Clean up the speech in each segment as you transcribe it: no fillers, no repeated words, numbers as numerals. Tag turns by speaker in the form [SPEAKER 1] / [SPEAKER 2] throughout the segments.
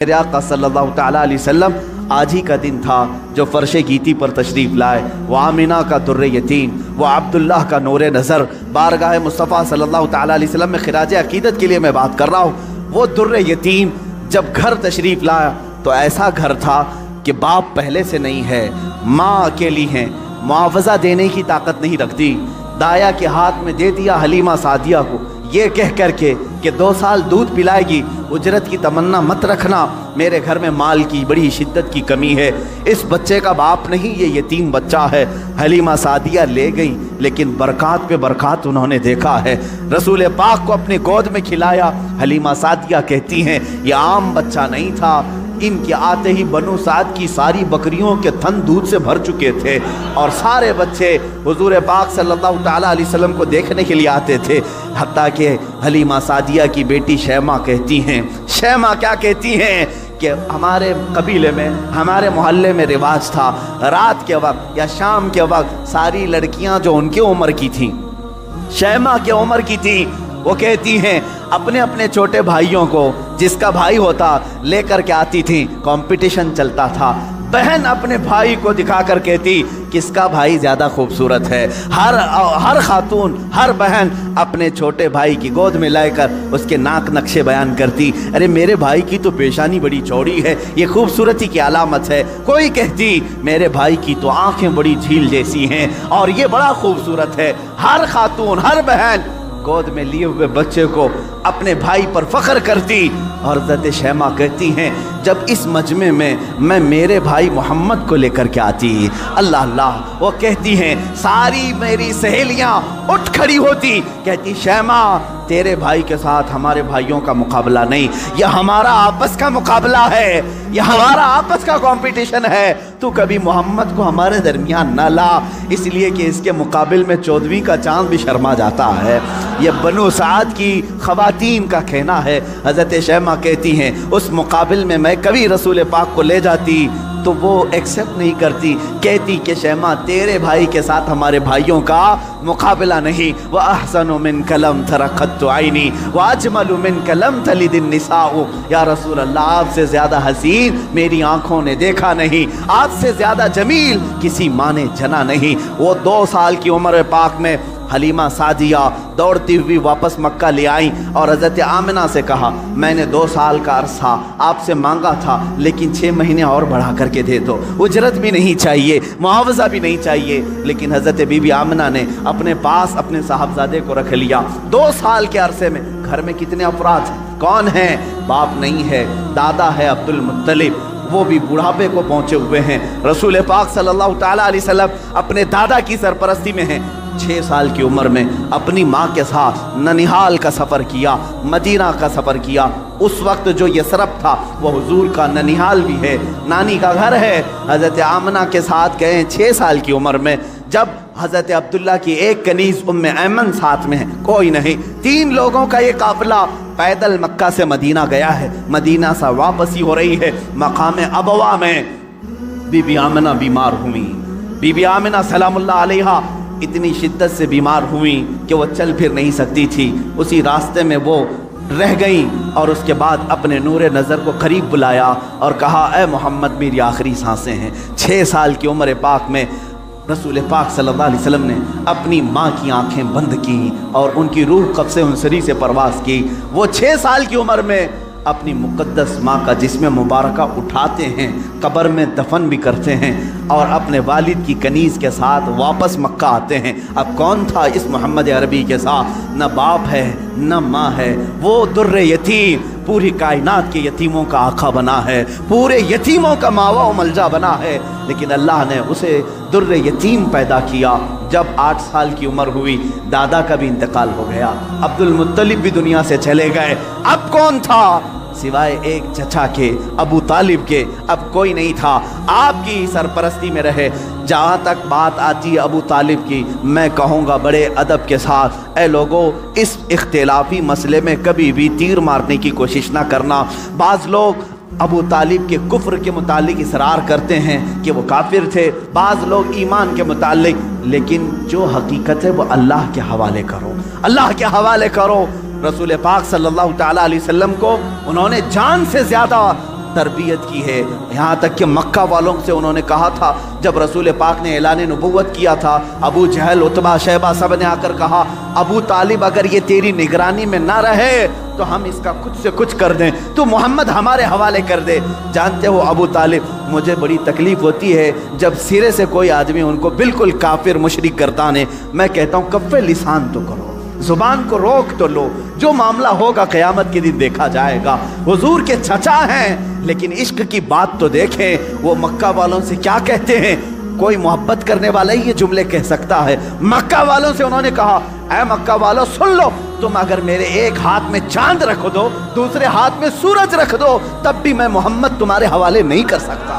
[SPEAKER 1] میرے آقا صلی اللہ تعالیٰ علیہ وسلم آج ہی کا دن تھا جو فرش گیتی پر تشریف لائے. وہ آمینہ کا در یتیم، وہ عبداللہ کا نور نظر. بارگاہ مصطفیٰ صلی اللہ تعالیٰ علیہ وسلم میں خراج عقیدت کے لیے میں بات کر رہا ہوں. وہ در یتیم جب گھر تشریف لایا تو ایسا گھر تھا کہ باپ پہلے سے نہیں ہے، ماں اکیلی ہیں، معاوضہ دینے کی طاقت نہیں رکھتی. دایا کے ہاتھ میں دے دیا حلیمہ سعدیہ کو، یہ کہہ کر کے کہ 2 سال دودھ پلائے گی، اجرت کی تمنا مت رکھنا، میرے گھر میں مال کی بڑی شدت کی کمی ہے. اس بچے کا باپ نہیں، یہ یتیم بچہ ہے. حلیمہ سعدیہ لے گئی، لیکن برکات پہ برکات انہوں نے دیکھا ہے. رسول پاک کو اپنے گود میں کھلایا. حلیمہ سعدیہ کہتی ہیں یہ عام بچہ نہیں تھا، ان کے آتے ہی بنو سعد کی ساری بکریوں کے تھن دودھ سے بھر چکے تھے، اور سارے بچے حضور پاک صلی اللہ تعالیٰ علیہ وسلم کو دیکھنے کے لیے آتے تھے. حتیٰ کہ حلیمہ سعدیہ کی بیٹی شیمہ کہتی ہیں، شیمہ کیا کہتی ہیں کہ ہمارے قبیلے میں، ہمارے محلے میں رواج تھا رات کے وقت یا شام کے وقت ساری لڑکیاں جو ان کے عمر کی تھیں، شیمہ کے عمر کی تھی، وہ کہتی ہیں اپنے اپنے چھوٹے بھائیوں کو جس کا بھائی ہوتا لے کر کے آتی تھیں. کمپٹیشن چلتا تھا. بہن اپنے بھائی کو دکھا کر کہتی کس کا بھائی زیادہ خوبصورت ہے. ہر خاتون، ہر بہن اپنے چھوٹے بھائی کی گود میں لے کر اس کے ناک نقشے بیان کرتی، ارے میرے بھائی کی تو پیشانی بڑی چوڑی ہے، یہ خوبصورتی کی علامت ہے. کوئی کہتی میرے بھائی کی تو آنکھیں بڑی جھیل جیسی ہیں اور یہ بڑا خوبصورت ہے. ہر خاتون، ہر بہن گود میں لیے ہوئے بچے کو اپنے بھائی پر فخر کرتی. اور حضرت شیمہ کہتی ہیں جب اس مجمع میں میں میرے بھائی محمد کو لے کر کے آتی، اللہ اللہ، وہ کہتی ہیں ساری میری سہیلیاں اٹھ کھڑی ہوتی، کہتی شیمہ تیرے بھائی کے ساتھ ہمارے بھائیوں کا مقابلہ نہیں، یہ ہمارا آپس کا مقابلہ ہے، یہ ہمارا آپس کا کمپٹیشن ہے. تو کبھی محمد کو ہمارے درمیان نہ لا، اس لیے کہ اس کے مقابل میں 14ویں کا چاند بھی شرما جاتا ہے. یہ بنو سعد کی خواتین کا کہنا ہے. حضرت شیمہ کہتی ہیں اس مقابل میں میں کبھی رسول پاک کو لے جاتی تو وہ ایکسیپٹ نہیں کرتی، کہتی کہ شیمہ تیرے بھائی کے ساتھ ہمارے بھائیوں کا مقابلہ نہیں. وَأَحْسَنُ مِنْكَ لَمْ تَرَ قَطُّ عَيْنِي وَأَجْمَلُ مِنْكَ لَمْ تَلِدِ النِّسَاءُ. یا رسول اللہ آپ سے زیادہ حسین میری آنکھوں نے دیکھا نہیں، آپ سے زیادہ جمیل کسی ماں نے جنا نہیں. وہ 2 سال کی عمر پاک میں حلیمہ سعدیہ دوڑتی ہوئی واپس مکہ لے آئیں اور حضرت آمنہ سے کہا میں نے 2 سال کا عرصہ آپ سے مانگا تھا، لیکن 6 مہینے اور بڑھا کر کے دے دو، اجرت بھی نہیں چاہیے، معاوضہ بھی نہیں چاہیے. لیکن حضرت بی بی آمنہ نے اپنے پاس اپنے صاحبزادے کو رکھ لیا. 2 سال کے عرصے میں گھر میں کتنے افراد ہیں، کون ہیں؟ باپ نہیں ہے، دادا ہے عبد المطلب، وہ بھی بڑھاپے کو پہنچے ہوئے ہیں. رسول پاک صلی اللہ تعالیٰ علیہ وسلم اپنے دادا کی سرپرستی میں ہیں. 6 سال کی عمر میں اپنی ماں کے ساتھ ننیحال کا سفر کیا، مدینہ کا سفر کیا. اس وقت جو یثرب تھا وہ حضور کا ننیحال بھی ہے، نانی کا گھر ہے. حضرت آمنہ کے ساتھ گئے 6 سال کی عمر میں. جب حضرت عبداللہ کی ایک کنیز ام ایمن ساتھ میں ہے، کوئی نہیں، 3 لوگوں کا یہ قافلہ پیدل مکہ سے مدینہ گیا ہے. مدینہ سے واپسی ہو رہی ہے. مقام ابوا میں بی بی آمنہ بیمار ہوئی. بی بی آمنہ سلام اللہ علیہا اتنی شدت سے بیمار ہوئیں کہ وہ چل پھر نہیں سکتی تھی. اسی راستے میں وہ رہ گئیں اور اس کے بعد اپنے نور نظر کو قریب بلایا اور کہا اے محمد میری آخری سانسیں ہیں. 6 سال کی عمر پاک میں رسول پاک صلی اللہ علیہ وسلم نے اپنی ماں کی آنکھیں بند کی اور ان کی روح قبض انصری سے پرواز کی. وہ 6 سال کی عمر میں اپنی مقدس ماں کا جسم مبارکہ اٹھاتے ہیں، قبر میں دفن بھی کرتے ہیں اور اپنے والد کی کنیز کے ساتھ واپس مکہ آتے ہیں. اب کون تھا اس محمد عربی کے ساتھ؟ نہ باپ ہے نہ ماں ہے. وہ در یتیم پوری کائنات کے یتیموں کا آقا بنا ہے، پورے یتیموں کا ماوا و ملجا بنا ہے. لیکن اللہ نے اسے در یتیم پیدا کیا. جب 8 سال کی عمر ہوئی دادا کا بھی انتقال ہو گیا، عبد المطلب بھی دنیا سے چلے گئے. اب کون تھا سوائے ایک چچا کے، ابو طالب کے؟ اب کوئی نہیں تھا. آپ کی سرپرستی میں رہے. جہاں تک بات آتی ہے ابو طالب کی، میں کہوں گا بڑے ادب کے ساتھ اے لوگوں اس اختلافی مسئلے میں کبھی بھی تیر مارنے کی کوشش نہ کرنا. بعض لوگ ابو طالب کے کفر کے متعلق اصرار کرتے ہیں کہ وہ کافر تھے، بعض لوگ ایمان کے متعلق، لیکن جو حقیقت ہے وہ اللہ کے حوالے کرو، اللہ کے حوالے کرو. رسول پاک صلی اللہ تعالیٰ علیہ وسلم کو انہوں نے جان سے زیادہ تربیت کی ہے، یہاں تک کہ مکہ والوں سے انہوں نے کہا تھا جب رسول پاک نے اعلان نبوت کیا تھا، ابو جہل، عتبہ، شیبہ سب نے آ کر کہا ابو طالب اگر یہ تیری نگرانی میں نہ رہے تو ہم اس کا کچھ سے کچھ کر دیں، تو محمد ہمارے حوالے کر دے۔ جانتے ہو ابو طالب، مجھے بڑی تکلیف ہوتی ہے جب سرے سے کوئی آدمی ان کو بالکل کافر مشرک گردانے، میں کہتا ہوں کف لسان تو کرو، زبان کو روک تو لو، جو معاملہ ہوگا قیامت کے دن دیکھا جائے گا۔ حضور کے چچا ہیں لیکن عشق کی بات تو دیکھیں، وہ مکہ والوں سے کیا کہتے ہیں؟ کوئی محبت کرنے والا ہی یہ جملے کہہ سکتا ہے۔ مکہ والوں سے انہوں نے کہا اے مکہ والوں سن لو، تم اگر میرے ایک ہاتھ میں چاند رکھ دو، دوسرے ہاتھ میں سورج رکھ دو، تب بھی میں محمد تمہارے حوالے نہیں کر سکتا۔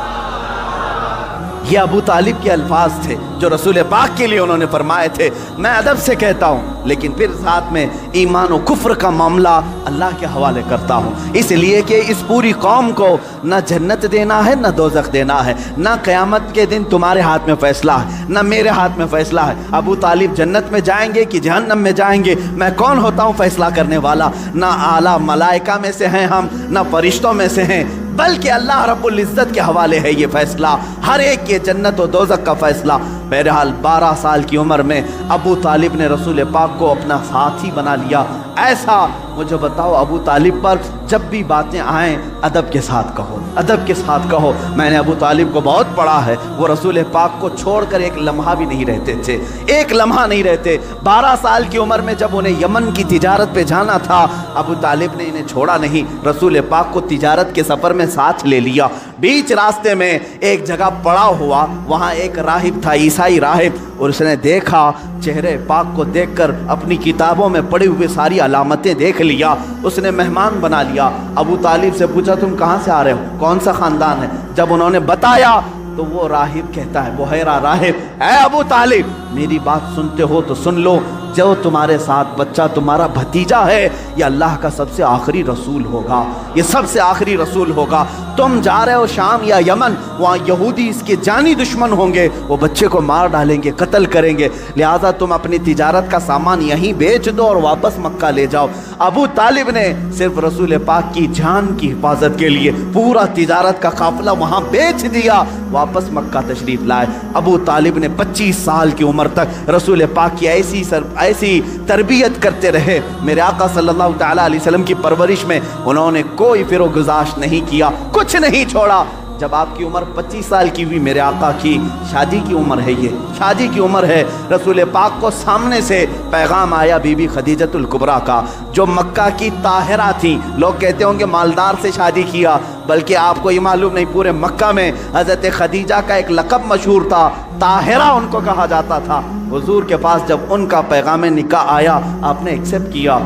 [SPEAKER 1] یہ ابو طالب کے الفاظ تھے جو رسول پاک کے لیے انہوں نے فرمائے تھے۔ میں ادب سے کہتا ہوں لیکن پھر ساتھ میں ایمان و کفر کا معاملہ اللہ کے حوالے کرتا ہوں، اس لیے کہ اس پوری قوم کو نہ جنت دینا ہے نہ دوزخ دینا ہے، نہ قیامت کے دن تمہارے ہاتھ میں فیصلہ ہے نہ میرے ہاتھ میں فیصلہ ہے۔ ابو طالب جنت میں جائیں گے کہ جہنم میں جائیں گے، میں کون ہوتا ہوں فیصلہ کرنے والا؟ نہ اعلیٰ ملائکہ میں سے ہیں ہم، نہ فرشتوں میں سے ہیں، بلکہ اللہ رب العزت کے حوالے ہے یہ فیصلہ، ہر ایک کے جنت و دوزخ کا فیصلہ۔ بہرحال 12 سال کی عمر میں ابو طالب نے رسول پاک کو اپنا ساتھی بنا لیا۔ ایسا مجھے بتاؤ ابو طالب پر جب بھی باتیں آئیں ادب کے ساتھ کہو، ادب کے ساتھ کہو۔ میں نے ابو طالب کو بہت پڑھا ہے، وہ رسول پاک کو چھوڑ کر ایک لمحہ بھی نہیں رہتے تھے، ایک لمحہ نہیں رہتے۔ 12 سال کی عمر میں جب انہیں یمن کی تجارت پہ جانا تھا، ابو طالب نے انہیں چھوڑا نہیں، رسول پاک کو تجارت کے سفر میں ساتھ لے لیا۔ بیچ راستے میں ایک جگہ پڑا ہوا، وہاں ایک راہب تھا، عیسائی راہب، اور اس نے دیکھا، چہرے پاک کو دیکھ کر اپنی کتابوں میں پڑے ہوئے ساری علامتیں دیکھ لیا، اس نے مہمان بنا لیا۔ ابو طالب سے پوچھا تم کہاں سے آ رہے ہو، کون سا خاندان ہے؟ جب انہوں نے بتایا تو وہ راہب کہتا ہے، بحیرہ راہب، اے ابو طالب میری بات سنتے ہو تو سن لو، جو تمہارے ساتھ بچہ تمہارا بھتیجا ہے یہ اللہ کا سب سے آخری رسول ہوگا، یہ سب سے آخری رسول ہوگا۔ تم جا رہے ہو شام یا یمن، وہاں یہودی اس کے جانی دشمن ہوں گے، وہ بچے کو مار ڈالیں گے، قتل کریں گے، لہٰذا تم اپنی تجارت کا سامان یہیں بیچ دو اور واپس مکہ لے جاؤ۔ ابو طالب نے صرف رسول پاک کی جان کی حفاظت کے لیے پورا تجارت کا قافلہ وہاں بیچ دیا، واپس مکہ تشریف لائے۔ ابو طالب نے 25 سال کی عمر تک رسول پاک کی ایسی تربیت کرتے رہے۔ میرے آقا صلی اللہ تعالیٰ علیہ وسلم کی پرورش میں انہوں نے کوئی فر و گزاشت نہیں کیا، کچھ نہیں چھوڑا۔ جب آپ کی عمر 25 سال کی ہوئی، میرے آقا کی شادی کی عمر ہے، یہ شادی کی عمر ہے، رسول پاک کو سامنے سے پیغام آیا بی بی خدیجۃ الکبریٰ کا، جو مکہ کی طاہرہ تھیں۔ لوگ کہتے ہوں گے مالدار سے شادی کیا، بلکہ آپ کو یہ معلوم نہیں پورے مکہ میں حضرت خدیجہ کا ایک لقب مشہور تھا، طاہرہ ان کو کہا جاتا تھا۔ حضور کے پاس جب ان کا پیغام نکاح آیا، آپ نے ایکسیپٹ کیا۔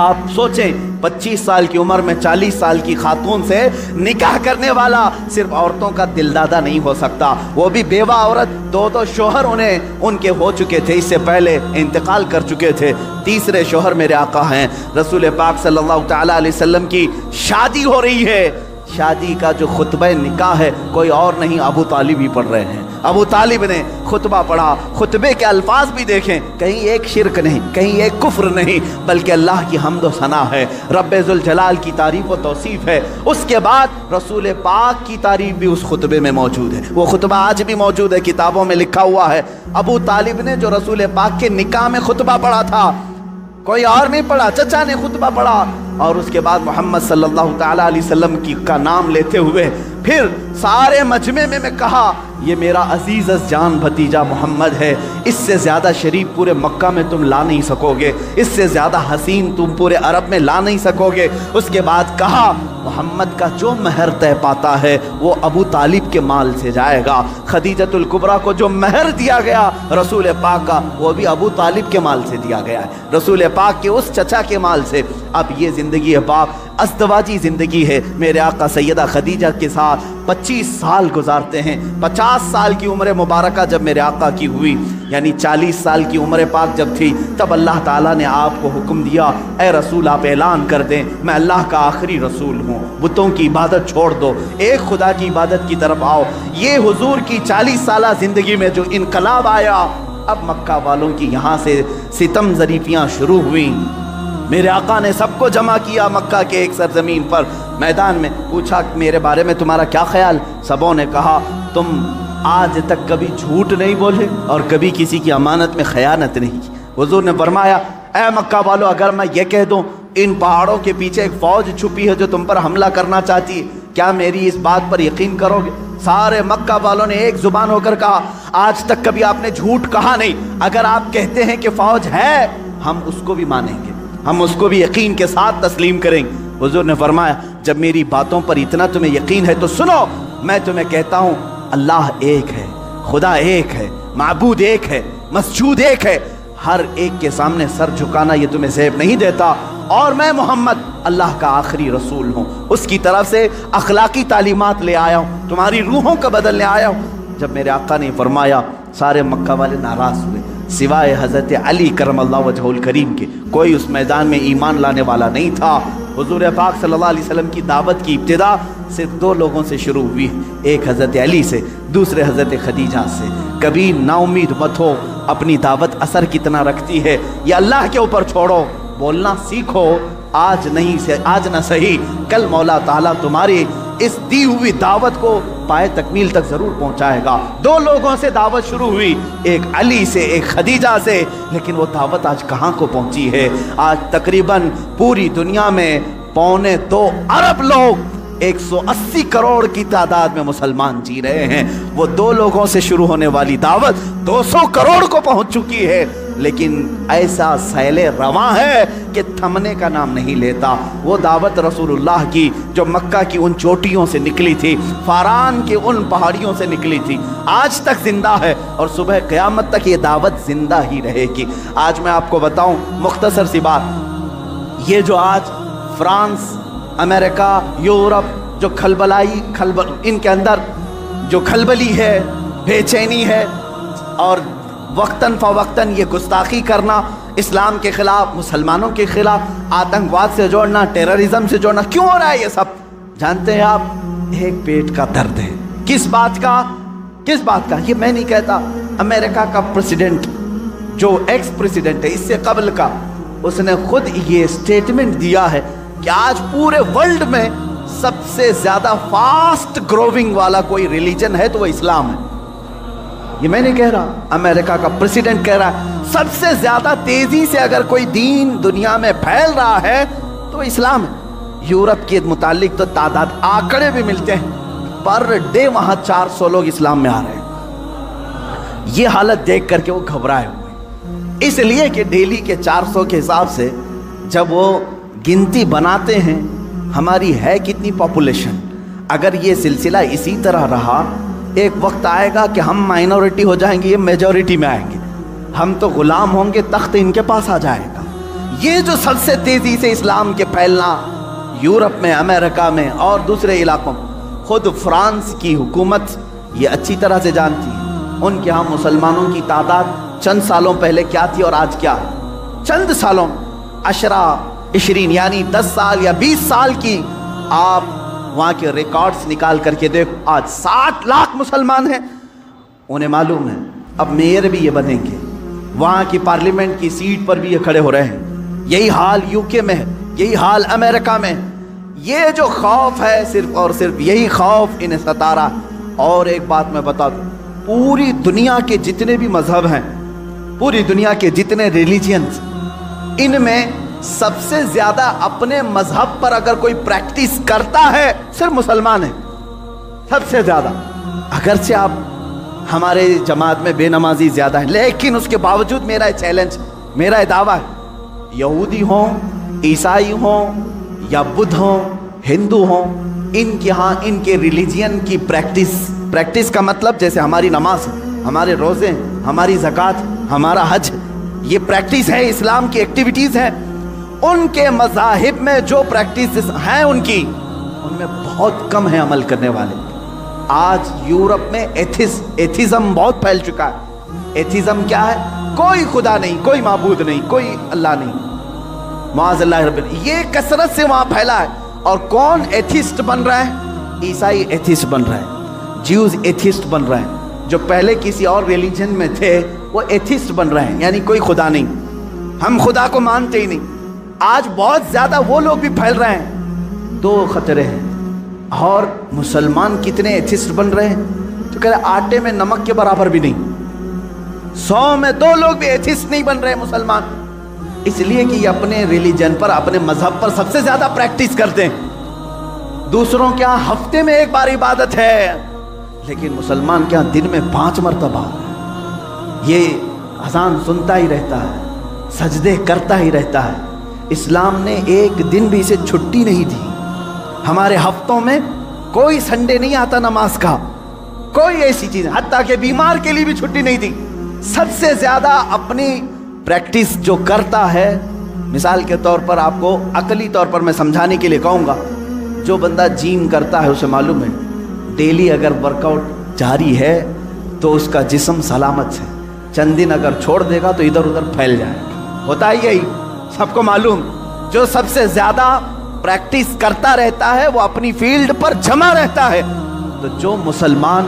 [SPEAKER 1] آپ سوچیں 25 سال کی عمر میں 40 سال کی خاتون سے نکاح کرنے والا صرف عورتوں کا دل دادا نہیں ہو سکتا، وہ بھی بیوہ عورت، دو شوہر ان کے ہو چکے تھے، اس سے پہلے انتقال کر چکے تھے، تیسرے شوہر میرے آقا ہیں۔ رسول پاک صلی اللہ تعالیٰ علیہ وسلم کی شادی ہو رہی ہے، شادی کا جو خطبہ نکاح ہے کوئی اور نہیں، ابو طالب ہی پڑھ رہے ہیں۔ ابو طالب نے خطبہ پڑھا، خطبے کے الفاظ بھی دیکھیں، کہیں ایک شرک نہیں، کہیں ایک کفر نہیں، بلکہ اللہ کی حمد و ثنا ہے، رب ذوالجلال کی تعریف و توصیف ہے۔ اس کے بعد رسول پاک کی تعریف بھی اس خطبے میں موجود ہے، وہ خطبہ آج بھی موجود ہے، کتابوں میں لکھا ہوا ہے۔ ابو طالب نے جو رسول پاک کے نکاح میں خطبہ پڑھا تھا، کوئی اور نہیں پڑھا، چچا نے خطبہ پڑھا، اور اس کے بعد محمد صلی اللہ تعالیٰ علیہ وسلم کا نام لیتے ہوئے پھر سارے مجمع میں کہا یہ میرا عزیز از جان بھتیجا محمد ہے، اس سے زیادہ شریف پورے مکہ میں تم لا نہیں سکو گے، اس سے زیادہ حسین تم پورے عرب میں لا نہیں سکو گے۔ اس کے بعد کہا محمد کا جو مہر طے پاتا ہے وہ ابو طالب کے مال سے جائے گا، خدیجۃ الکبریٰ کو جو مہر دیا گیا رسول پاک کا وہ بھی ابو طالب کے مال سے دیا گیا ہے، رسول پاک کے اس چچا کے مال سے۔ اب یہ زندگی ہے باپ، ازدواجی زندگی ہے۔ میرے آقا سیدہ خدیجہ کے ساتھ 25 سال گزارتے ہیں۔ 50 سال کی عمر مبارکہ جب میرے آقا کی ہوئی، یعنی 40 سال کی عمر پاک جب تھی، تب اللہ تعالیٰ نے آپ کو حکم دیا اے رسول آپ اعلان کر دیں میں اللہ کا آخری رسول ہوں، بتوں کی عبادت چھوڑ دو، ایک خدا کی عبادت کی طرف آؤ۔ یہ حضور کی 40 سالہ زندگی میں جو انقلاب آیا، اب مکہ والوں کی یہاں سے ستم ظریفیاں شروع ہوئیں۔ میرے آقا نے سب کو جمع کیا مکہ کے ایک سرزمین پر میدان میں، پوچھا میرے بارے میں تمہارا کیا خیال؟ سبوں نے کہا تم آج تک کبھی جھوٹ نہیں بولے اور کبھی کسی کی امانت میں خیانت نہیں کی۔ حضور نے فرمایا اے مکہ والو، اگر میں یہ کہہ دوں ان پہاڑوں کے پیچھے ایک فوج چھپی ہے جو تم پر حملہ کرنا چاہتی ہے، کیا میری اس بات پر یقین کرو گے؟ سارے مکہ والوں نے ایک زبان ہو کر کہا آج تک کبھی آپ نے جھوٹ کہا نہیں، اگر آپ کہتے ہیں کہ فوج ہے ہم اس کو بھی مانیں گے، ہم اس کو بھی یقین کے ساتھ تسلیم کریں گے۔ حضور نے فرمایا جب میری باتوں پر اتنا تمہیں یقین ہے تو سنو، میں تمہیں کہتا ہوں اللہ ایک ہے، خدا ایک ہے، معبود ایک ہے، مسجود ایک ہے، ہر ایک کے سامنے سر جھکانا یہ تمہیں زیب نہیں دیتا، اور میں محمد اللہ کا آخری رسول ہوں، اس کی طرف سے اخلاقی تعلیمات لے آیا ہوں، تمہاری روحوں کا بدلنے آیا ہوں۔ جب میرے آقا نے فرمایا سارے مکہ والے ناراض ہوئے، سوائے حضرت علی کرم اللہ وجہہ الکریم کے کوئی اس میدان میں ایمان لانے والا نہیں تھا۔ حضور پاک صلی اللہ علیہ وسلم کی دعوت کی ابتدا صرف دو لوگوں سے شروع ہوئی، ایک حضرت علی سے، دوسرے حضرت خدیجہ سے۔ کبھی نا امید مت ہو، اپنی دعوت اثر کتنا رکھتی ہے یہ اللہ کے اوپر چھوڑو، بولنا سیکھو، آج نہیں سے آج نہ صحیح کل مولا تعالیٰ تمہاری اس دی ہوئی دعوت کو پائے تکمیل تک ضرور پہنچائے گا۔ دو لوگوں سے دعوت شروع ہوئی، ایک علی سے ایک خدیجہ سے، لیکن وہ دعوت آج کہاں کو پہنچی ہے؟ آج تقریباً پوری دنیا میں 2.25 ارب لوگ 180 کروڑ کی تعداد میں مسلمان جی رہے ہیں۔ وہ دو لوگوں سے شروع ہونے والی دعوت 200 کروڑ کو پہنچ چکی ہے، لیکن ایسا سیل رواں ہے کہ تھمنے کا نام نہیں لیتا۔ وہ دعوت رسول اللہ کی جو مکہ کی ان چوٹیوں سے نکلی تھی، فاران کے ان پہاڑیوں سے نکلی تھی، آج تک زندہ ہے اور صبح قیامت تک یہ دعوت زندہ ہی رہے گی۔ آج میں آپ کو بتاؤں مختصر سی بات، یہ جو آج فرانس، امریکہ، یورپ جو ان کے اندر جو کھلبلی ہے، بے چینی ہے، اور وقتاً فوقتاً یہ گستاخی کرنا، اسلام کے خلاف، مسلمانوں کے خلاف، آتنکواد سے جوڑنا، ٹیررزم سے جوڑنا، کیوں ہو رہا ہے یہ سب؟ جانتے ہیں آپ؟ ایک پیٹ کا درد ہے۔ کس بات کا؟ کس بات کا؟ یہ میں نہیں کہتا، امریکہ کا پریزیڈنٹ جو ایکس پریزیڈنٹ ہے اس سے قبل کا، اس نے خود یہ سٹیٹمنٹ دیا ہے کہ آج پورے ورلڈ میں سب سے زیادہ فاسٹ گروونگ والا کوئی ریلیجن ہے تو وہ اسلام ہے۔ یہ میں نہیں کہہ رہا، امریکہ کا پریزیڈنٹ کہہ رہا ہے سب سے زیادہ تیزی سے اگر کوئی دین دنیا میں پھیل رہا ہے تو اسلام ہے۔ یورپ کے متعلق تو تعداد آنکڑے بھی ملتے ہیں، پر ڈے وہاں 400 لوگ اسلام میں آ رہے ہیں۔ یہ حالت دیکھ کر کے وہ گھبرائے ہوئے، اس لیے کہ ڈیلی کے 400 کے حساب سے جب وہ گنتی بناتے ہیں ہماری ہے کتنی پاپولیشن، اگر یہ سلسلہ اسی طرح رہا ایک وقت آئے گا کہ ہم مائنورٹی ہو جائیں گے، یہ میجورٹی میں آئیں گے، ہم تو غلام ہوں گے، تخت ان کے پاس آ جائے گا۔ یہ جو سب سے تیزی سے اسلام کے پھیلنا یورپ میں، امریکہ میں اور دوسرے علاقوں میں، خود فرانس کی حکومت یہ اچھی طرح سے جانتی ہے ان کے ہاں مسلمانوں کی تعداد چند سالوں پہلے کیا تھی اور آج کیا ہے۔ چند سالوں 20 یعنی 10 سال یا 20 سال کی آپ وہاں کے ریکارڈز نکال کر کے دیکھو، آج 60 لاکھ مسلمان ہیں۔ انہیں معلوم ہے اب میئر بھی یہ بنیں گے، وہاں کی پارلیمنٹ کی سیٹ پر بھی یہ کھڑے ہو رہے ہیں۔ یہی حال UK میں ہے، یہی حال امریکہ میں۔ یہ جو خوف ہے صرف اور صرف یہی خوف انہیں ستا رہا۔ اور ایک بات میں بتا دوں، پوری دنیا کے جتنے بھی مذہب ہیں، پوری دنیا کے جتنے ریلیجنز، ان میں سب سے زیادہ اپنے مذہب پر اگر کوئی پریکٹس کرتا ہے صرف مسلمان ہے، سب سے زیادہ۔ اگرچہ آپ ہمارے جماعت میں بے نمازی زیادہ ہیں، لیکن اس کے باوجود میرا چیلنج، میرا دعویٰ ہے، یہودی ہوں، عیسائی ہوں یا بدھ ہوں، ہندو ہوں، ان کے ہاں ان کے ریلیجین کی پریکٹس کا مطلب جیسے ہماری نماز، ہمارے روزے، ہماری زکوٰۃ، ہمارا حج، یہ پریکٹس ہے، اسلام کی ایکٹیویٹیز ہیں۔ ان کے مذاہب میں جو پریکٹسز ہیں ان میں بہت کم ہیں عمل کرنے والے۔ آج یورپ میں ایتھیزم بہت پھیل چکا ہے۔ ایتھیزم کیا ہے؟ کوئی خدا نہیں، کوئی معبود نہیں، کوئی اللہ نہیں، معاذ اللہ رب۔ یہ کثرت سے وہاں پھیلا ہے۔ اور کون ایتھیسٹ بن رہا ہے؟ عیسائی ایتھیسٹ بن رہا ہے، جیوز ایتھیسٹ بن رہے ہیں، جو پہلے کسی اور ریلیجن میں تھے وہ ایتھیسٹ بن رہے ہیں، یعنی کوئی خدا نہیں، ہم خدا کو مانتے ہی نہیں۔ آج بہت زیادہ وہ لوگ بھی پھیل رہے ہیں. دو خطرے ہیں. اور مسلمان کتنے ایتھسٹ بن رہے ہیں تو کہہ رہے آٹے میں نمک کے برابر بھی نہیں. 100 میں 2 لوگ بھی ایتھسٹ نہیں بن رہے مسلمان. اس لیے کہ یہ اپنے ریلیجن پر, اپنے مذہب پر سب سے زیادہ پریکٹس کرتے ہیں. دوسروں کے ہاں ہفتے میں 1 بار عبادت ہے, لیکن مسلمان کے ہاں دن میں 5 مرتبہ. یہ اذان سنتا ہی رہتا ہے, سجدے کرتا ہی رہتا ہے. اسلام نے ایک دن بھی اسے چھٹی نہیں دی. ہمارے ہفتوں میں کوئی سنڈے نہیں آتا نماز کا, کوئی ایسی چیز, حتیٰ کہ بیمار کے لیے بھی چھٹی نہیں دی. سب سے زیادہ اپنی پریکٹس جو کرتا ہے, مثال کے طور پر آپ کو عقلی طور پر میں سمجھانے کے لیے کہوں گا, جو بندہ جیم کرتا ہے اسے معلوم ہے ڈیلی اگر ورک آؤٹ جاری ہے تو اس کا جسم سلامت ہے. چند دن اگر چھوڑ دے گا تو ادھر ادھر پھیل جائے گا. ہوتا ہی یہی, سب کو معلوم. جو سب سے زیادہ پریکٹس کرتا رہتا ہے وہ اپنی فیلڈ پر جمع رہتا ہے. تو جو مسلمان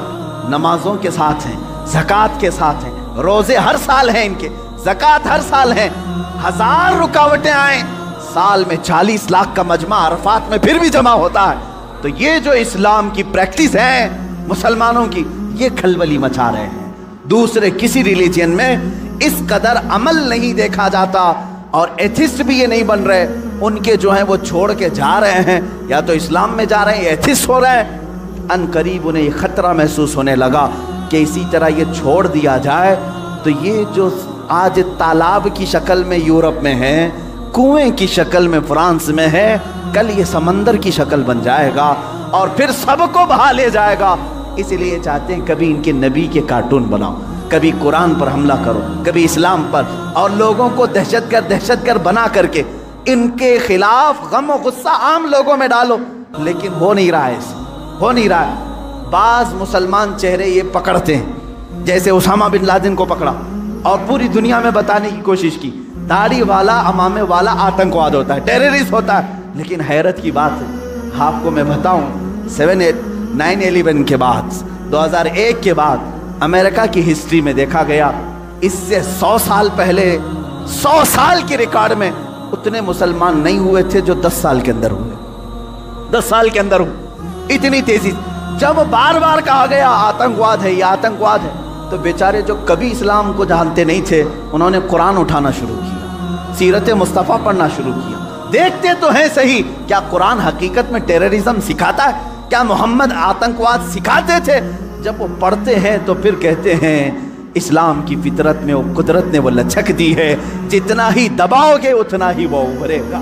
[SPEAKER 1] نمازوں کے ساتھ ہیں, زکوٰۃ کے ساتھ ہیں, روزے ہر سال ہیں ان کے, زکوٰۃ ہر سال ہیں, 1000 رکاوٹیں آئیں, سال میں 40 لاکھ کا مجمع عرفات میں پھر بھی جمع ہوتا ہے. تو یہ جو اسلام کی پریکٹس ہے مسلمانوں کی, یہ کھلبلی مچا رہے ہیں. دوسرے کسی ریلیجن میں اس قدر عمل نہیں دیکھا جاتا, اور ایتھسٹ بھی یہ نہیں بن رہے. ان کے جو ہیں وہ چھوڑ کے جا رہے ہیں, یا تو اسلام میں جا رہے ہیں, ایتھسٹ ہو رہے ہیں. ان قریب انہیں یہ خطرہ محسوس ہونے لگا کہ اسی طرح یہ چھوڑ دیا جائے تو یہ جو آج تالاب کی شکل میں یورپ میں ہے, کنویں کی شکل میں فرانس میں ہے, کل یہ سمندر کی شکل بن جائے گا اور پھر سب کو بہا لے جائے گا. اس لیے چاہتے ہیں کبھی ان کے نبی کے کارٹون بناؤ, کبھی قرآن پر حملہ کرو, کبھی اسلام پر, اور لوگوں کو دہشت گرد بنا کر کے ان کے خلاف غم و غصہ عام لوگوں میں ڈالو. لیکن ہو نہیں رہا ہے, ہو نہیں رہا ہے. بعض مسلمان چہرے یہ پکڑتے ہیں, جیسے اسامہ بن لادن کو پکڑا اور پوری دنیا میں بتانے کی کوشش کی داڑھی والا, امامے والا آتنکواد ہوتا ہے, ٹیررسٹ ہوتا ہے. لیکن حیرت کی بات ہے, آپ کو میں بتاؤں, 9/11 کے بعد, 2001 کے بعد امریکہ کی ہسٹری میں دیکھا گیا, اس سے 100 سال پہلے 100 سال کی ریکارڈ میں اتنے مسلمان نہیں ہوئے تھے جو 10 سال کے اندر ہوئے. 10 سال کے اندر ہوئے اتنی تیزی. جب بار بار کہا گیا آتنکواد ہے, یہ آتنکواد ہے, تو بیچارے جو کبھی اسلام کو جانتے نہیں تھے انہوں نے قرآن اٹھانا شروع کیا, سیرت مصطفیٰ پڑھنا شروع کیا. دیکھتے تو ہیں صحیح, کیا قرآن حقیقت میں ٹیررزم سکھاتا ہے؟ کیا محمد آتنکواد سکھاتے تھے؟ جب وہ پڑھتے ہیں تو پھر کہتے ہیں اسلام کی فطرت میں وہ قدرت نے وہ لچک دی ہے, جتنا ہی دباؤ گے اتنا ہی وہ ابھرے گا.